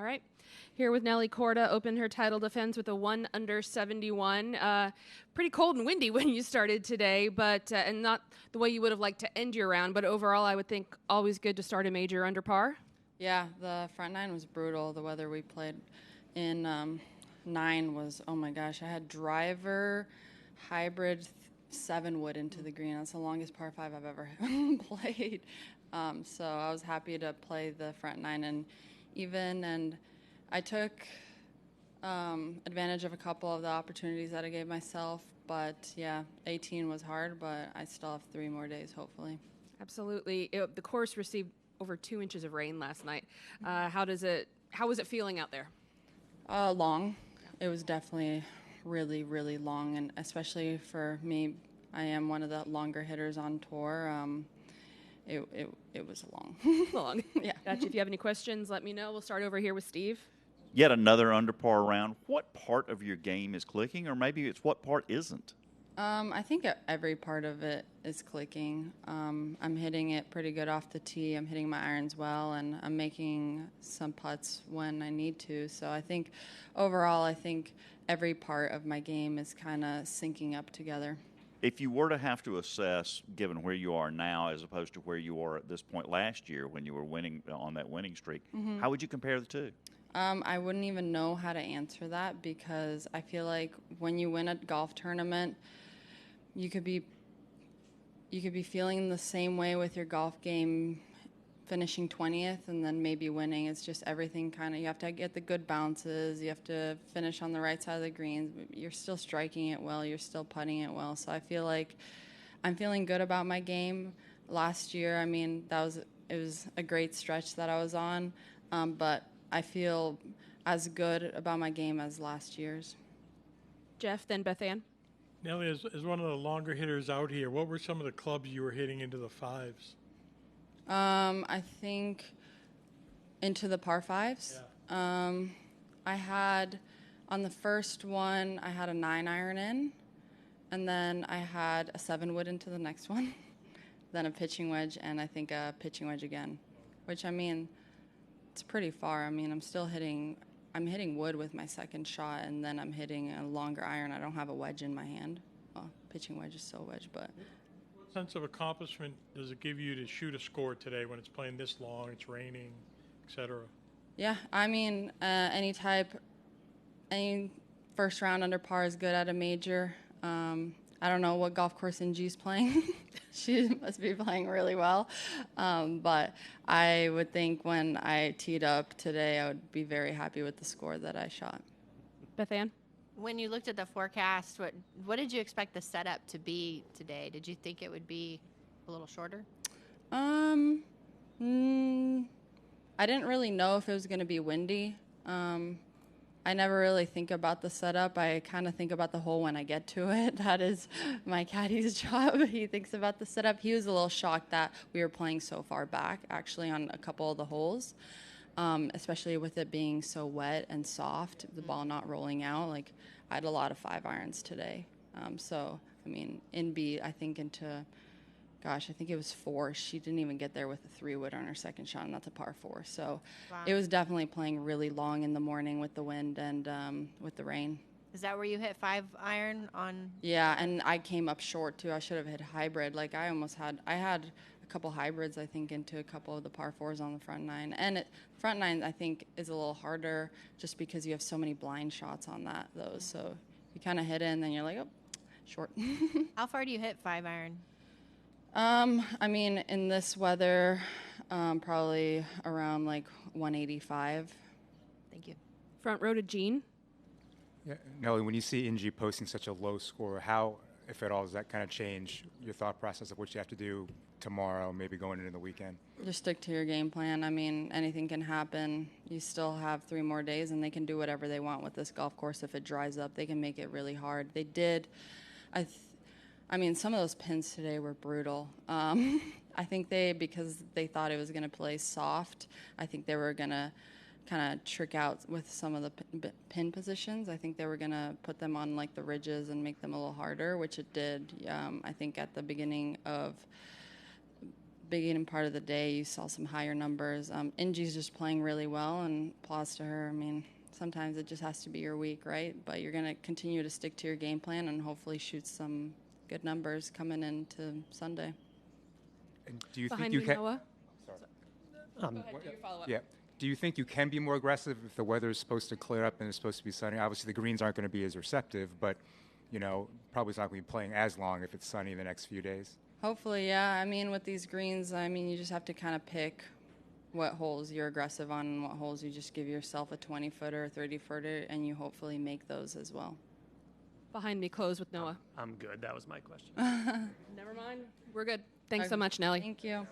All right. Here with Nelly Korda, opened her title defense with a 1 under 71. Pretty cold and windy when you started today, but and not the way you would have liked to end your round, but overall I would think always good to start a major under par. Yeah, the front nine was brutal. The weather we played in 9 was, oh my gosh, I had driver, hybrid, 7 wood into the green. That's the longest par 5 I've ever played. So I was happy to play the front 9 and even, and I took advantage of a couple of the opportunities that I gave myself. But yeah, 18 was hard, but I still have 3 more days, hopefully. Absolutely. The course received over 2 inches of rain last night. How was it feeling out there? Long. It was definitely really, really long, and especially for me, I am one of the longer hitters on tour. It was long. Long. Yeah. Gotcha. If you have any questions, let me know. We'll start over here with Steve. Yet another under par round. What part of your game is clicking, or maybe it's what part isn't? I think every part of it is clicking. I'm hitting it pretty good off the tee. I'm hitting my irons well, and I'm making some putts when I need to. So I think overall, I think every part of my game is kind of syncing up together. If you were to have to assess, given where you are now as opposed to where you were at this point last year when you were winning on that winning streak, how would you compare the two? I wouldn't even know how to answer that because I feel like when you win a golf tournament, you could be feeling the same way with your golf game finishing 20th and then maybe winning. It's just everything kind of, you have to get the good bounces, you have to finish on the right side of the greens, you're still striking it well, you're still putting it well. So I feel like I'm feeling good about my game. Last year, I mean, it was a great stretch that I was on, but I feel as good about my game as last year's. Jeff, then Beth Ann. Nelly, as one of the longer hitters out here, what were some of the clubs you were hitting into the 5s? I think into the par 5s. Yeah. I had, on the first one, I had a 9-iron in, and then I had a 7 wood into the next one, then a pitching wedge, and I think a pitching wedge again, which, I mean, it's pretty far. I mean, I'm hitting wood with my second shot, and then I'm hitting a longer iron. I don't have a wedge in my hand. Well, pitching wedge is still a wedge, but. What sense of accomplishment does it give you to shoot a score today when it's playing this long, it's raining, etc.? Yeah, I mean, any first round under par is good at a major. I don't know what golf course NG's playing. She must be playing really well. But I would think when I teed up today, I would be very happy with the score that I shot. Beth Ann? When you looked at the forecast, what did you expect the setup to be today? Did you think it would be a little shorter? I didn't really know if it was going to be windy. I never really think about the setup. I kind of think about the hole when I get to it. That is my caddy's job. He thinks about the setup. He was a little shocked that we were playing so far back, actually, on a couple of the holes, especially with it being so wet and soft, the ball not rolling out. Like, I had a lot of 5-irons today. So, I mean, I think I think it was 4. She didn't even get there with a 3-wood on her second shot, and that's a par 4. So wow. It was definitely playing really long in the morning with the wind and with the rain. Is that where you hit 5-iron on? Yeah, and I came up short, too. I should have hit hybrid. Like, I had a couple hybrids, I think, into a couple of the par 4s on the front 9. And front 9, I think, is a little harder just because you have so many blind shots on those. So you kind of hit it, and then you're like, oh, short. How far do you hit 5-iron? I mean, in this weather, probably around like 185. Thank you. Front row to Jean. Yeah, Nelly, when you see NG posting such a low score, how, if at all, does that kind of change your thought process of what you have to do tomorrow, maybe going into the weekend? Just stick to your game plan. I mean, anything can happen. You still have 3 more days, and they can do whatever they want with this golf course. If it dries up, they can make it really hard. They did. I mean, some of those pins today were brutal. I think because they thought it was going to play soft, I think they were going to kind of trick out with some of the pin positions. I think they were going to put them on, like, the ridges and make them a little harder, which it did. I think at the beginning of beginning part of the day, you saw some higher numbers. Ingie's just playing really well, and applause to her. I mean, sometimes it just has to be your week, right? But you're going to continue to stick to your game plan and hopefully shoot some good numbers coming into Sunday. And do you Behind think you you, can? Noah. Sorry. Go ahead, do your follow-up. Yeah. Do you think you can be more aggressive if the weather is supposed to clear up and it's supposed to be sunny? Obviously, the greens aren't going to be as receptive, but probably it's not going to be playing as long if it's sunny the next few days. Hopefully, yeah. I mean, with these greens, I mean, you just have to kind of pick what holes you're aggressive on and what holes you just give yourself a 20-footer, 30-footer, and you hopefully make those as well. Behind me, close with Noah. I'm good. That was my question. Never mind. We're good. Thanks so much, Nelly. Thank you.